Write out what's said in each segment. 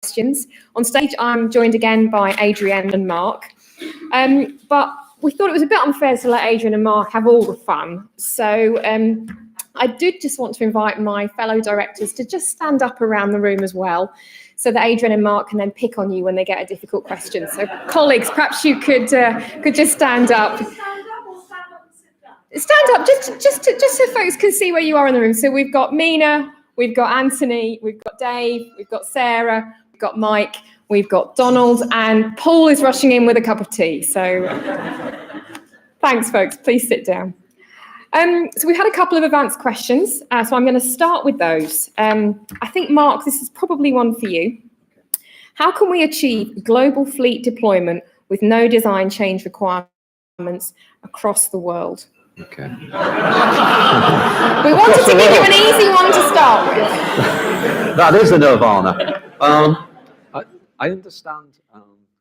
questions. On stage, I'm joined again by Adrienne and Mark. But we thought it was a bit unfair to let Adrienne and Mark have all the fun. So I did just want to invite my fellow directors to just stand up around the room as well, so that Adrienne and Mark can then pick on you when they get a difficult question. So colleagues, perhaps you could just stand up. Stand up, just so folks can see where you are in the room. So we've got Mina, we've got Anthony, we've got Dave, we've got Sarah, we've got Mike, we've got Donald, and Paul is rushing in with a cup of tea. So thanks, folks. Please sit down. So we've had a couple of advanced questions, so I'm going to start with those. I think, Mark, this is probably one for you. How can we achieve global fleet deployment with no design change requirements across the world? Okay. We wanted to give you an easy one to start with. That is a nirvana. I understand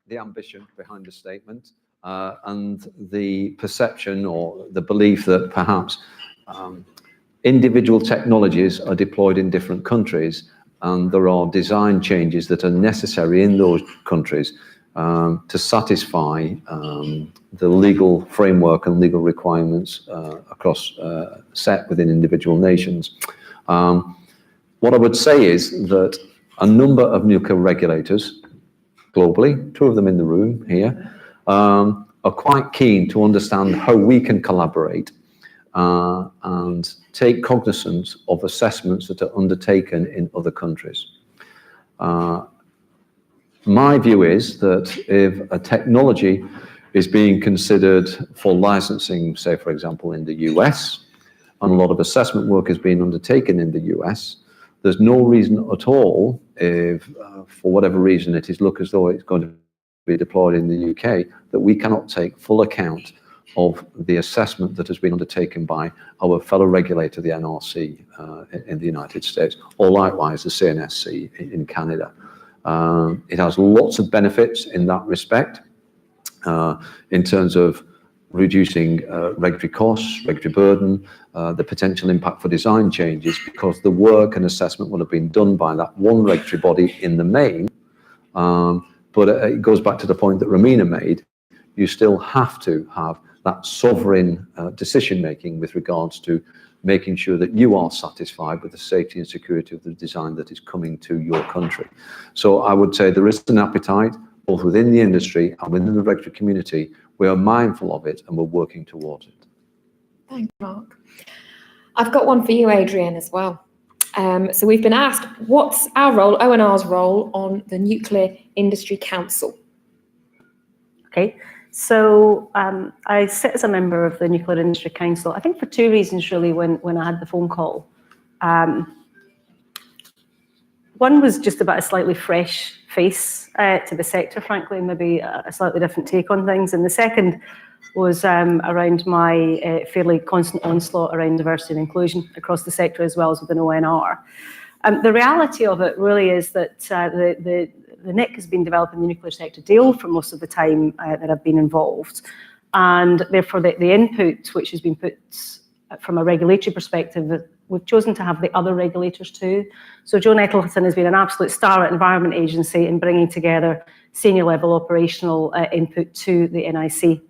the ambition behind the statement and the perception or the belief that perhaps individual technologies are deployed in different countries and there are design changes that are necessary in those countries to satisfy the legal framework and legal requirements across set within individual nations. What I would say is that a number of nuclear regulators globally, 2 of them in the room here, are quite keen to understand how we can collaborate and take cognizance of assessments that are undertaken in other countries. My view is that if a technology is being considered for licensing, say, for example, in the US, and a lot of assessment work is being undertaken in the US, there's no reason at all if, for whatever reason, it is look as though it's going to be deployed in the UK, that we cannot take full account of the assessment that has been undertaken by our fellow regulator, the NRC, in the United States, or likewise the CNSC in Canada. It has lots of benefits in that respect, in terms of reducing regulatory costs, regulatory burden, the potential impact for design changes, because the work and assessment will have been done by that one regulatory body in the main. But it goes back to the point that Romina made. You still have to have that sovereign decision-making with regards to making sure that you are satisfied with the safety and security of the design that is coming to your country. So I would say there is an appetite, both within the industry and within the regulatory community. We are mindful of it and we're working towards it. Thanks, Mark. I've got one for you, Adrienne, as well. So we've been asked, what's our role, ONR's role, on the Nuclear Industry Council? Okay, so I sit as a member of the Nuclear Industry Council, I think for 2 reasons really when I had the phone call. One was just about a slightly fresh face to the sector, frankly, and maybe a slightly different take on things. And the second was around my fairly constant onslaught around diversity and inclusion across the sector as well as within ONR. The reality of it really is that the NIC has been developing the nuclear sector deal for most of the time that I've been involved. And therefore the input which has been put from a regulatory perspective, we've chosen to have the other regulators too. So Joe Nettleton has been an absolute star at Environment Agency in bringing together senior level operational input to the NIC.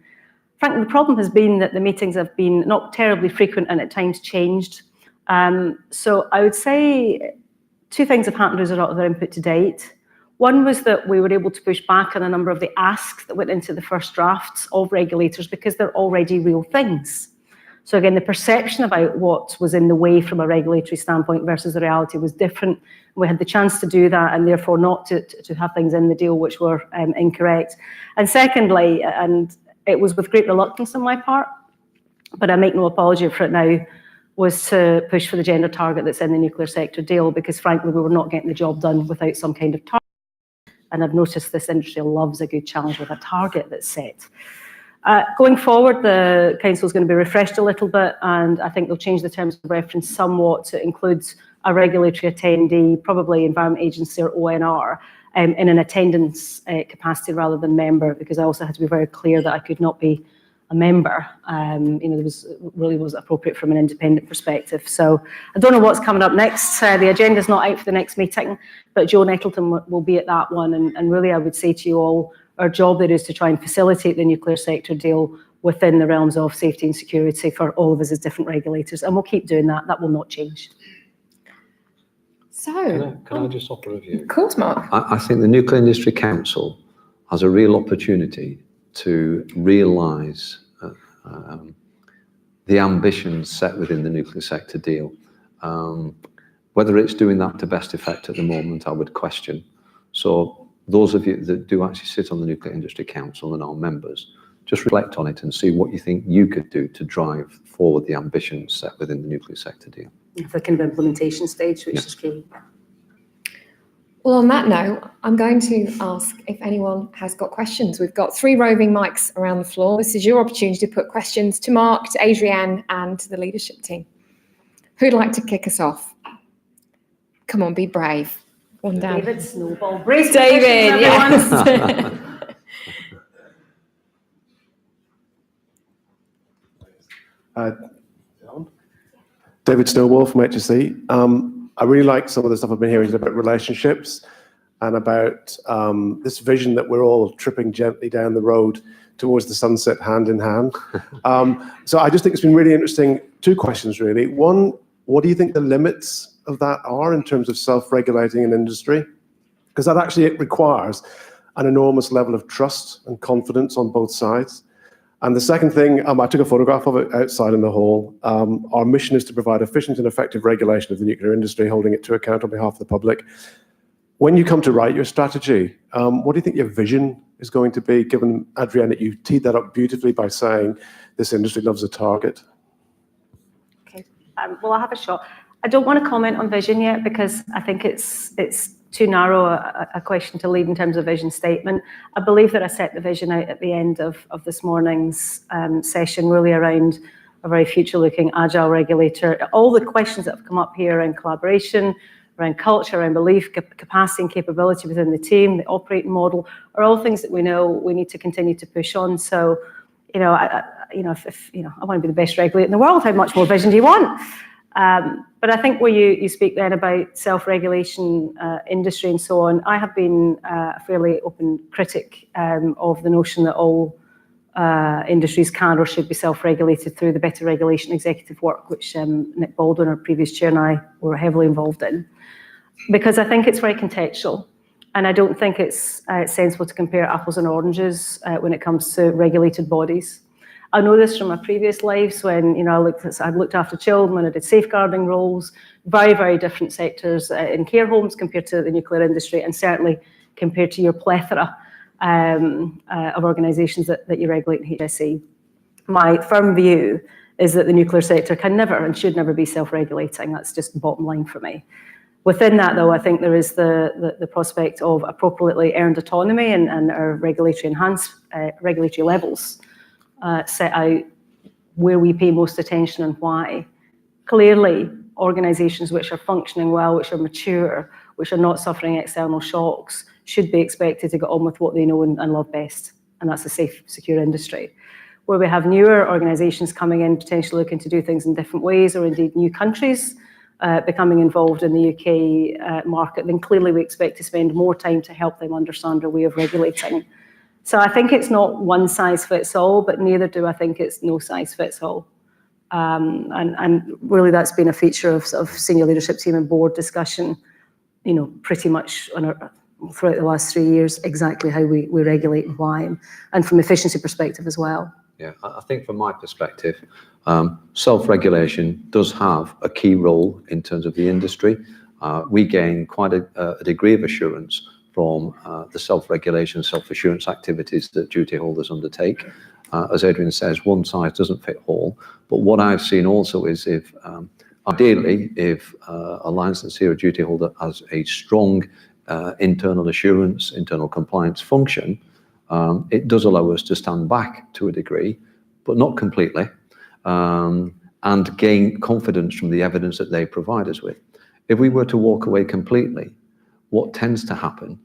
Frankly, the problem has been that the meetings have been not terribly frequent and at times changed. So I would say 2 things have happened as a result of their input to date. One was that we were able to push back on a number of the asks that went into the first drafts of regulators because they're already real things. So again, the perception about what was in the way from a regulatory standpoint versus the reality was different. We had the chance to do that and therefore not to have things in the deal which were incorrect. And secondly, and it was with great reluctance on my part, but I make no apology for it now, was to push for the gender target that's in the nuclear sector deal, because frankly, we were not getting the job done without some kind of target. And I've noticed this industry loves a good challenge with a target that's set. Going forward, the council is going to be refreshed a little bit, and I think they'll change the terms of reference somewhat to include a regulatory attendee, probably Environment Agency or ONR, in an attendance capacity rather than member, because I also had to be very clear that I could not be member. There was appropriate from an independent perspective. So I don't know what's coming up next. The agenda's not out for the next meeting, but Joe Nettleton will be at that one. And really, I would say to you all, our job there is to try and facilitate the nuclear sector deal within the realms of safety and security for all of us as different regulators. And we'll keep doing that. That will not change. So, can I just offer a view? Of course, Mark. I think the Nuclear Industry Council has a real opportunity to realise the ambitions set within the nuclear sector deal. Whether it's doing that to best effect at the moment, I would question. So those of you that do actually sit on the Nuclear Industry Council and are members, just reflect on it and see what you think you could do to drive forward the ambitions set within the nuclear sector deal. The kind of implementation stage, which is key. Well, on that note, I'm going to ask if anyone has got questions. We've got 3 roving mics around the floor. This is your opportunity to put questions to Mark, to Adrienne, and to the leadership team. Who'd like to kick us off? Come on, be brave. One down. David Snowball. Brace David, yes. David Snowball from HSE. I really like some of the stuff I've been hearing about relationships and about this vision that we're all tripping gently down the road towards the sunset hand in hand. So I just think it's been really interesting. 2 questions really. One, what do you think the limits of that are in terms of self-regulating an industry? Because that actually it requires an enormous level of trust and confidence on both sides. And the second thing, I took a photograph of it outside in the hall. Our mission is to provide efficient and effective regulation of the nuclear industry, holding it to account on behalf of the public. When you come to write your strategy, what do you think your vision is going to be, given, Adrienne, that you teed that up beautifully by saying this industry loves a target? Okay, well, I'll have a shot. I don't want to comment on vision yet because I think it's too narrow a question to lead in terms of vision statement. I believe that I set the vision out at the end of this morning's session, really around a very future-looking, agile regulator. All the questions that have come up here around collaboration, around culture, around belief, capacity and capability within the team, the operating model, are all things that we know we need to continue to push on. So, if I want to be the best regulator in the world, how much more vision do you want? But I think where you speak then about self-regulation, industry and so on, I have been a fairly open critic of the notion that all industries can or should be self-regulated through the better regulation executive work, which Nick Baldwin, our previous chair, and I were heavily involved in. Because I think it's very contextual. And I don't think it's sensible to compare apples and oranges when it comes to regulated bodies. I know this from my previous lives when, I've looked after children, when I did safeguarding roles, very, very different sectors in care homes compared to the nuclear industry, and certainly compared to your plethora of organisations that you regulate in HSE. My firm view is that the nuclear sector can never and should never be self-regulating. That's just the bottom line for me. Within that, though, I think there is the prospect of appropriately earned autonomy and our regulatory levels set out where we pay most attention and why. Clearly, organisations which are functioning well, which are mature, which are not suffering external shocks, should be expected to get on with what they know and love best, and that's a safe, secure industry. Where we have newer organisations coming in, potentially looking to do things in different ways, or indeed new countries becoming involved in the UK market, then clearly we expect to spend more time to help them understand our way of regulating. So I think it's not one size fits all, but neither do I think it's no size fits all. And really that's been a feature of senior leadership team and board discussion, pretty much throughout the last 3 years, exactly how we regulate and why, and from efficiency perspective as well. Yeah, I think from my perspective, self-regulation does have a key role in terms of the industry. We gain quite a degree of assurance from the self-regulation, self-assurance activities that duty holders undertake. As Adrienne says, one size doesn't fit all. But what I've seen also is ideally, if a licensee or duty holder has a strong internal assurance, internal compliance function, it does allow us to stand back to a degree, but not completely, and gain confidence from the evidence that they provide us with. If we were to walk away completely, what tends to happen,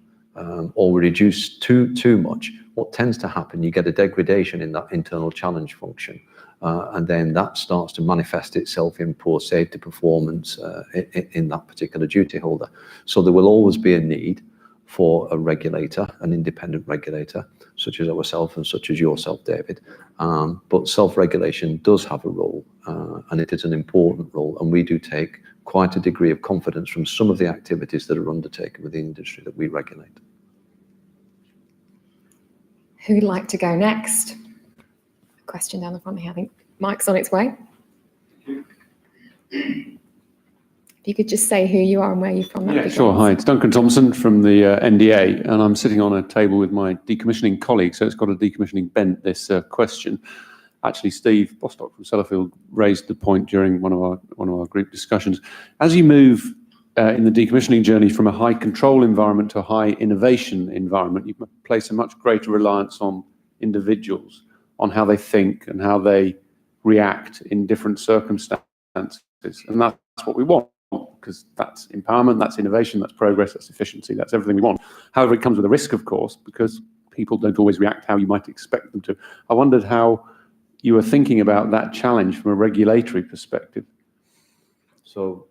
or reduce too much, what tends to happen, you get a degradation in that internal challenge function. And then that starts to manifest itself in poor safety performance in that particular duty holder. So there will always be a need for a regulator, an independent regulator, such as ourselves and such as yourself, David. But self-regulation does have a role, and it is an important role, and we do take quite a degree of confidence from some of the activities that are undertaken within the industry that we regulate. Who'd like to go next? Question down the front here. I think Mike's on its way. If you could just say who you are and where you're from. Yeah, sure. Hi, it's Duncan Thompson from the NDA, and I'm sitting on a table with my decommissioning colleague, so it's got a decommissioning bent, this question. Actually, Steve Bostock from Sellafield raised the point during one of our group discussions. As you move in the decommissioning journey from a high control environment to a high innovation environment, you place a much greater reliance on individuals, on how they think and how they react in different circumstances. And that's what we want, because that's empowerment, that's innovation, that's progress, that's efficiency, that's everything we want. However, it comes with a risk, of course, because people don't always react how you might expect them to. I wondered how you were thinking about that challenge from a regulatory perspective. So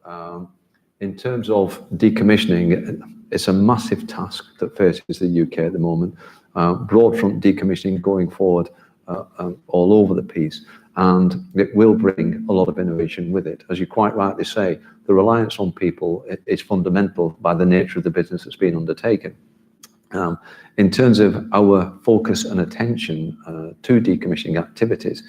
in terms of decommissioning, it's a massive task that faces the UK at the moment. Broad front decommissioning going forward all over the piece, and it will bring a lot of innovation with it. As you quite rightly say, the reliance on people is fundamental by the nature of the business that's been undertaken. In terms of our focus and attention to decommissioning activities,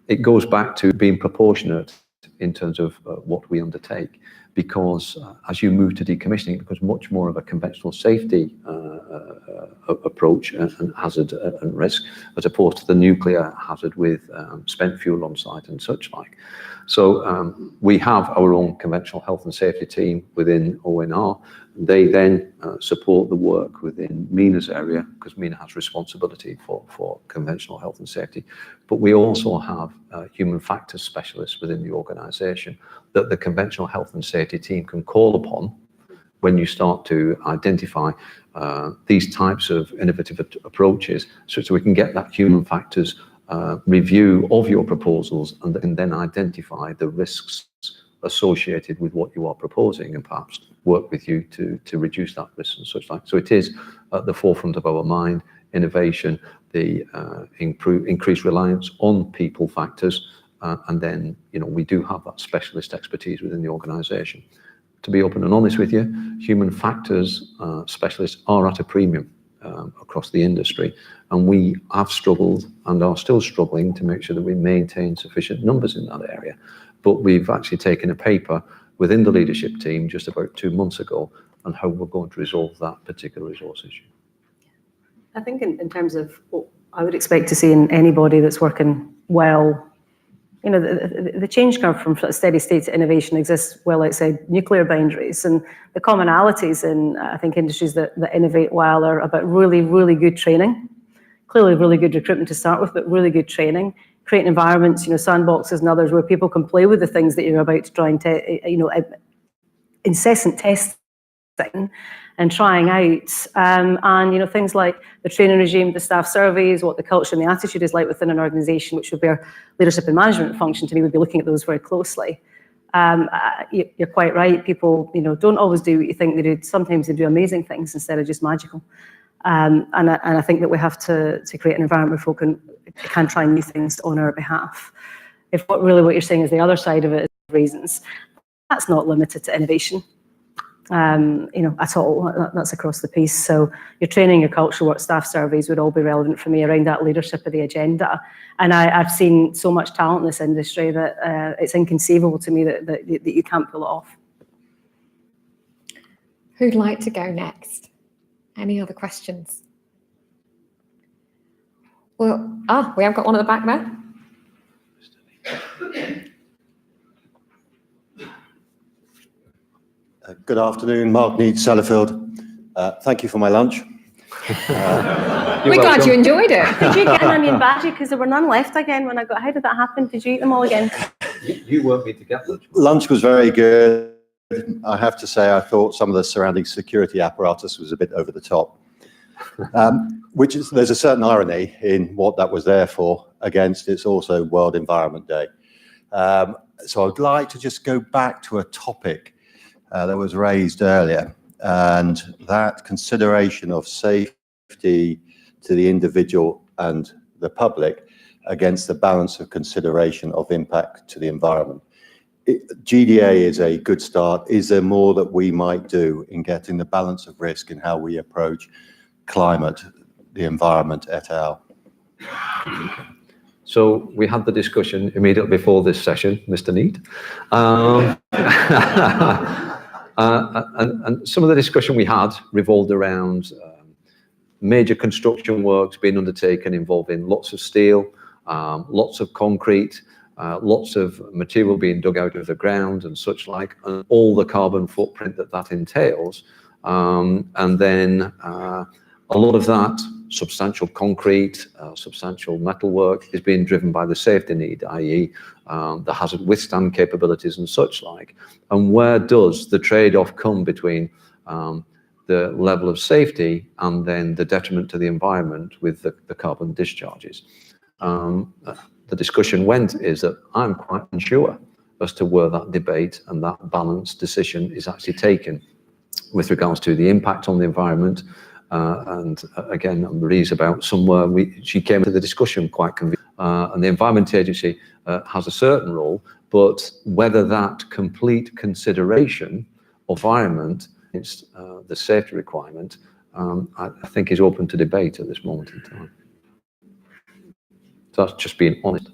it goes back to being proportionate in terms of what we undertake, because as you move to decommissioning, it becomes much more of a conventional safety approach and hazard and risk, as opposed to the nuclear hazard with spent fuel on site and such like. So we have our own conventional health and safety team within ONR. They then support the work within MENA's area, because MENA has responsibility for conventional health and safety. But we also have human factors specialists within the organisation that the conventional health and safety team can call upon when you start to identify these types of innovative approaches, so we can get that human factors review of your proposals and then identify the risks associated with what you are proposing, and perhaps work with you to reduce that risk and such like. So it is at the forefront of our mind, innovation, the increased reliance on people factors, and then we do have that specialist expertise within the organisation. To be open and honest with you, human factors specialists are at a premium across the industry, and we have struggled and are still struggling to make sure that we maintain sufficient numbers in that area. But we've actually taken a paper within the leadership team just about 2 months ago on how we're going to resolve that particular resource issue. I think in terms of what I would expect to see in anybody that's working well, the change curve from steady state to innovation exists well outside nuclear boundaries, and the commonalities in, I think, industries that innovate well are about really, really good training. Clearly really good recruitment to start with, but really good training. Creating environments, sandboxes and others where people can play with the things that you're about to try and incessant testing and trying out. And things like the training regime, the staff surveys, what the culture and the attitude is like within an organisation, which would be our leadership and management function. To me, we'd be looking at those very closely. You're quite right. People, don't always do what you think they do. Sometimes they do amazing things instead of just magical. And I think that we have to create an environment where folk can try new things on our behalf. If what you're saying is the other side of it is reasons, that's not limited to innovation, at all. That's across the piece. So your training, your culture work, staff surveys would all be relevant for me around that leadership of the agenda. And I've seen so much talent in this industry that it's inconceivable to me that you can't pull it off. Who'd like to go next? Any other questions? Well, we have got one at the back there. Good afternoon, Mark Need, Sellafield. Thank you for my lunch. We're glad you enjoyed it. Did you get an onion badgie? Because there were none left again when I got. How did that happen? Did you eat them all again? You weren't me to get lunch. Lunch was very good. I have to say, I thought some of the surrounding security apparatus was a bit over the top. Which is, there's a certain irony in what that was there for, against it's also World Environment Day. So I'd like to just go back to a topic that was raised earlier, and that consideration of safety to the individual and the public against the balance of consideration of impact to the environment. GDA is a good start. Is there more that we might do in getting the balance of risk in how we approach climate, the environment et al.? So we had the discussion immediately before this session, Mr. Need. And some of the discussion we had revolved around major construction works being undertaken involving lots of steel, lots of concrete, lots of material being dug out of the ground and such like, and all the carbon footprint that entails. And then a lot of that substantial concrete, substantial metalwork is being driven by the safety need, i.e. The hazard withstand capabilities and such like. And where does the trade-off come between the level of safety and then the detriment to the environment with the carbon discharges? The discussion is that I'm quite unsure as to where that debate and that balanced decision is actually taken with regards to the impact on the environment. And again, Marie's about somewhere she came to the discussion quite convinced. And the Environment Agency has a certain role, but whether that complete consideration of environment is the safety requirement, I think is open to debate at this moment in time. So that's just being honest.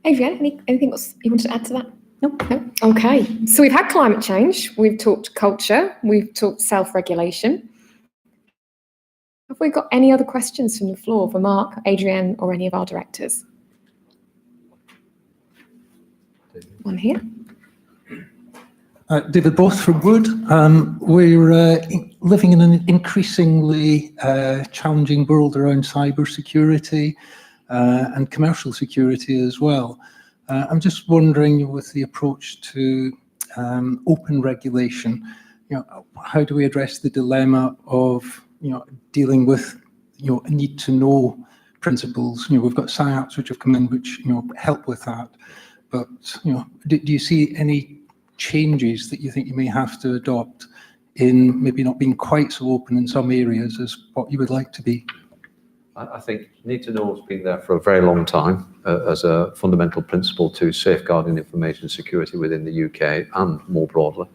Adrienne, anything else you want to add to that? No. Okay. So we've had climate change. We've talked culture. We've talked self-regulation. Have we got any other questions from the floor for Mark, Adrienne, or any of our directors? One here. David Both from Wood. We're living in an increasingly challenging world around cybersecurity and commercial security as well. I'm just wondering, with the approach to open regulation, how do we address the dilemma of dealing with a need to know principles? We've got SIAPs which have come in which help with that, but do you see any changes that you think you may have to adopt in maybe not being quite so open in some areas as what you would like to be? I think need to know has been there for a very long time as a fundamental principle to safeguarding information security within the UK and more broadly.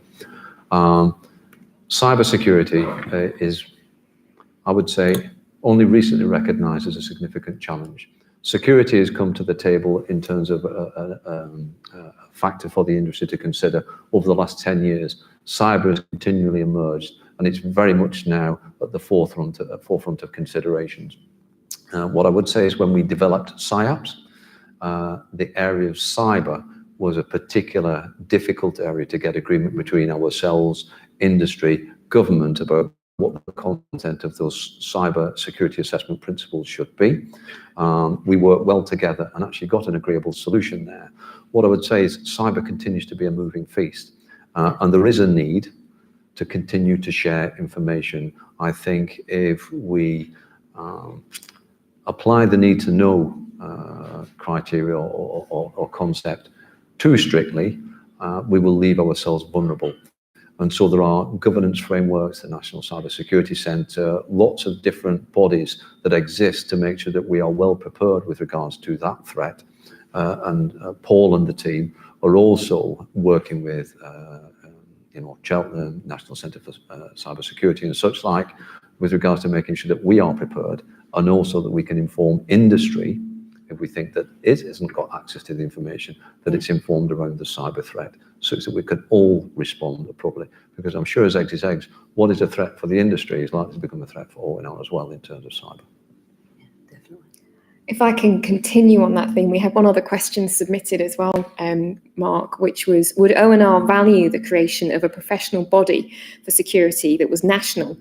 Cybersecurity is, I would say, only recently recognised as a significant challenge. Security has come to the table in terms of a factor for the industry to consider over the last 10 years. Cyber has continually emerged, and it's very much now at the forefront of considerations. What I would say is when we developed SIAPs, the area of cyber was a particular difficult area to get agreement between ourselves, industry, government about what the content of those cyber security assessment principles should be. We worked well together and actually got an agreeable solution there. What I would say is cyber continues to be a moving feast, and there is a need to continue to share information. I think if we apply the need to know criteria or concept too strictly, we will leave ourselves vulnerable. And so there are governance frameworks, the National Cyber Security Centre, lots of different bodies that exist to make sure that we are well prepared with regards to that threat. And Paul and the team are also working with Cheltenham, National Centre for Cyber Security and such like, with regards to making sure that we are prepared, and also that we can inform industry if we think that it hasn't got access to the information, that it's informed around the cyber threat, such that we can all respond appropriately. Because I'm sure as eggs is eggs, what is a threat for the industry is likely to become a threat for ONR as well in terms of cyber. If I can continue on that theme, we had one other question submitted as well, Mark, which was, would ONR value the creation of a professional body for security that was national,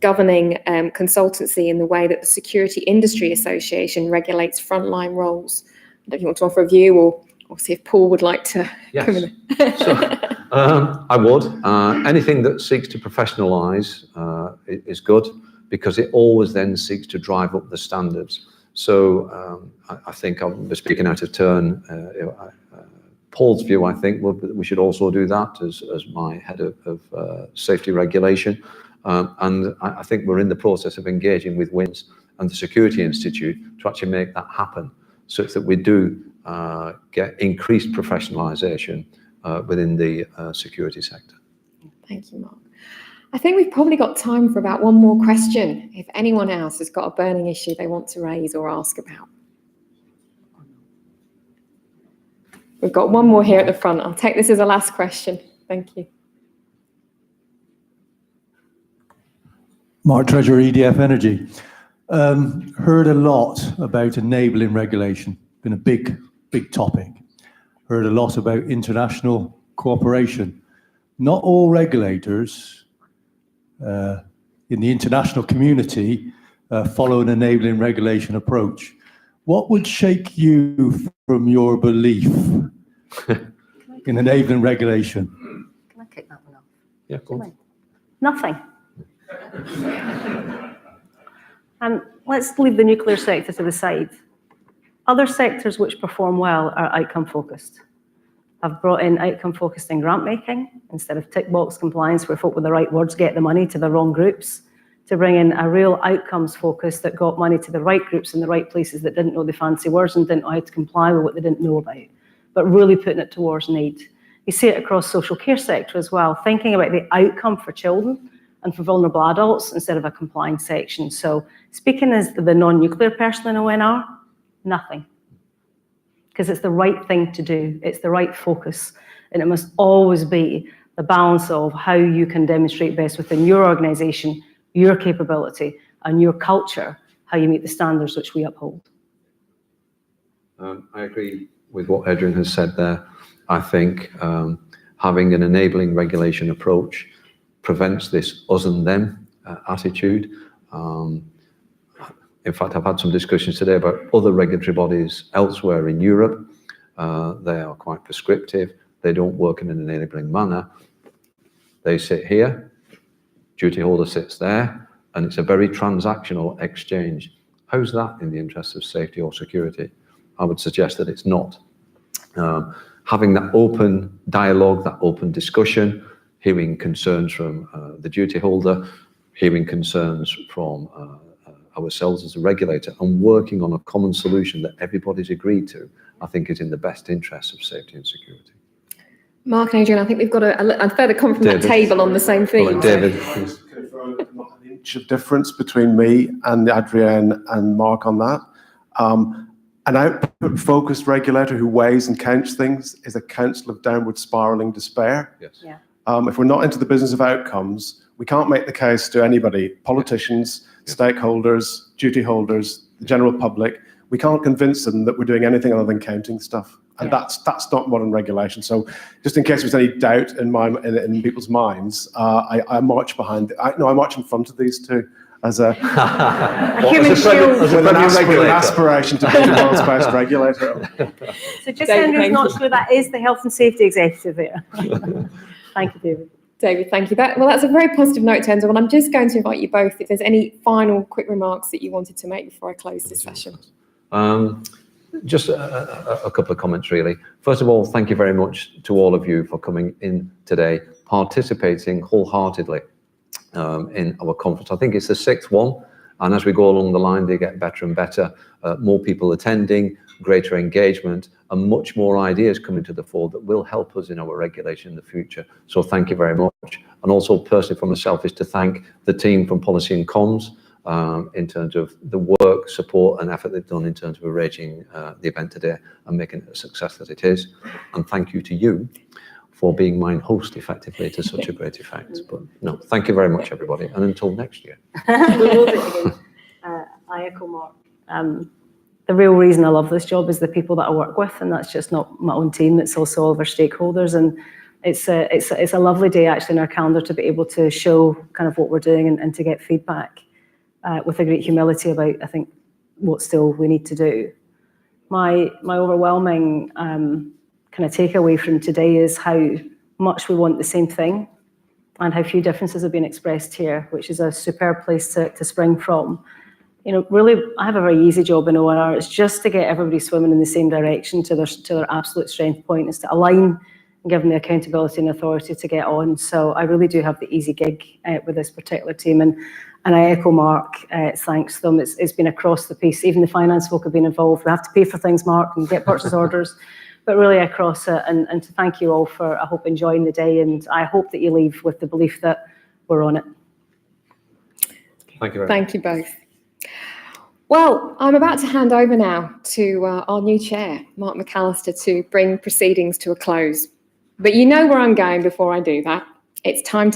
governing consultancy in the way that the Security Industry Association regulates frontline roles? I don't know if you want to offer a view or We'll see if Paul would like to come in. I would. Anything that seeks to professionalise is good, because it always then seeks to drive up the standards. So I think I'm speaking out of turn. Paul's view, I think, we should also do that as my head of safety regulation. And I think we're in the process of engaging with WINS and the Security Institute to actually make that happen, such that we do get increased professionalisation within the security sector. Thank you, Mark. I think we've probably got time for about one more question, if anyone else has got a burning issue they want to raise or ask about. We've got one more here at the front. I'll take this as a last question. Thank you. Mark Treasurer, EDF Energy. Heard a lot about enabling regulation. Been a big topic. Heard a lot about international cooperation. Not all regulators in the international community follow an enabling regulation approach. What would shake you from your belief in enabling regulation? Can I kick that one off? Yeah, cool. Nothing. Let's leave the nuclear sector to the side. Other sectors which perform well are outcome focused. I've brought in outcome focused in grant making instead of tick box compliance where folk with the right words get the money to the wrong groups, to bring in a real outcomes focus that got money to the right groups in the right places that didn't know the fancy words and didn't know how to comply with what they didn't know about, but really putting it towards need. You see it across social care sector as well, thinking about the outcome for children and for vulnerable adults instead of a complying section. So speaking as the non-nuclear person in ONR, nothing. Because it's the right thing to do, it's the right focus, and it must always be the balance of how you can demonstrate best within your organisation, your capability, and your culture, how you meet the standards which we uphold. I agree with what Adrienne has said there. I think having an enabling regulation approach prevents this us and them attitude. In fact, I've had some discussions today about other regulatory bodies elsewhere in Europe. They are quite prescriptive. They don't work in an enabling manner. They sit here, duty holder sits there, and it's a very transactional exchange. How's that in the interests of safety or security? I would suggest that it's not. Having that open dialogue, that open discussion, hearing concerns from the duty holder, hearing concerns from ourselves as a regulator, and working on a common solution that everybody's agreed to, I think is in the best interests of safety and security. Mark and Adrienne, I think we've got a further comment from that table on the same theme. Well, David, please. Not an inch of difference between me and Adrienne and Mark on that. An output-focused regulator who weighs and counts things is a counsel of downward spiralling despair. Yes. Yeah. If we're not into the business of outcomes, we can't make the case to anybody, politicians, stakeholders, duty holders, the general public. We can't convince them that we're doing anything other than counting stuff. And that's not modern regulation. So just in case there's any doubt in people's minds, I march behind, I march in front of these two as a human shield. With an aspiration to be the world's best regulator. So just anyone who's not sure, that is the health and safety executive there. Thank you, David. David, thank you. That's a very positive note to end on. I'm just going to invite you both if there's any final quick remarks that you wanted to make before I close this session. Just a couple of comments, really. First of all, thank you very much to all of you for coming in today, participating wholeheartedly in our conference. I think it's the 6th one, and as we go along the line, they get better and better. More people attending, greater engagement, and much more ideas coming to the fore that will help us in our regulation in the future. So thank you very much. And also personally for myself is to thank the team from Policy and Comms in terms of the work, support and effort they've done in terms of arranging the event today and making it a success that it is. And thank you to you for being my host effectively to such a great effect. But no, thank you very much, everybody. And until next year. We will do it again. I echo Mark. The real reason I love this job is the people that I work with, and that's just not my own team, it's also all of our stakeholders. And it's a lovely day actually in our calendar to be able to show kind of what we're doing and to get feedback with a great humility about, I think, what still we need to do. My overwhelming kind of take away from today is how much we want the same thing and how few differences have been expressed here, which is a superb place to spring from. You know, really, I have a very easy job in ONR. It's just to get everybody swimming in the same direction to their absolute strength point, is to align and give them the accountability and authority to get on. So I really do have the easy gig with this particular team. And I echo Mark, thanks to them. It's been across the piece. Even the finance folk have been involved. We have to pay for things, Mark, and get purchase orders, but really across it. And to thank you all for, I hope, enjoying the day. And I hope that you leave with the belief that we're on it. Thank you very much. Thank you both. Well, I'm about to hand over now to our new chair, Mark McAllister, to bring proceedings to a close. But you know where I'm going before I do that. It's time to